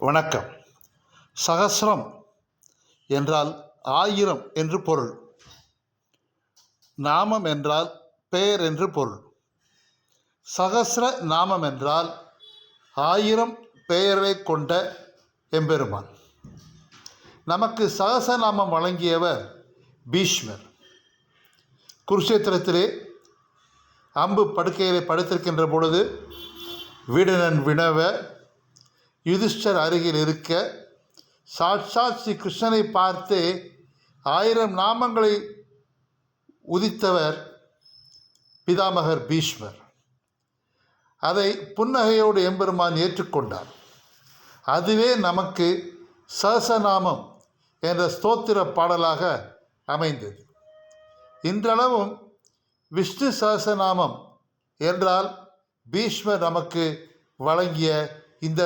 வணக்கம். சகஸ்ரம் என்றால் 1000 என்று பொருள். நாமம் என்றால் பெயர் என்று பொருள். சகஸ்ர நாமம் என்றால் 1000 பெயரை கொண்ட எம்பெருமான். நமக்கு சகசநாமம் வழங்கியவர் பீஷ்மர். குருஷேத்திரத்திலே அம்பு படுக்கையிலே படுத்திருக்கின்ற பொழுது வீடனன் வினவ யுதிஷ்டர் அருகில் இருக்க சாட்சாத் ஸ்ரீ கிருஷ்ணனை பார்த்து 1000 நாமங்களை உதித்தவர் பிதாமகர் பீஷ்மர். அதை புன்னகையோடு எம்பெருமான் ஏற்றுக்கொண்டார். அதுவே நமக்கு சகசநாமம் என்ற ஸ்தோத்திர பாடலாக அமைந்தது. இன்றளவும் விஷ்ணு சகசநாமம் என்றால் பீஷ்மர் நமக்கு வழங்கிய இந்த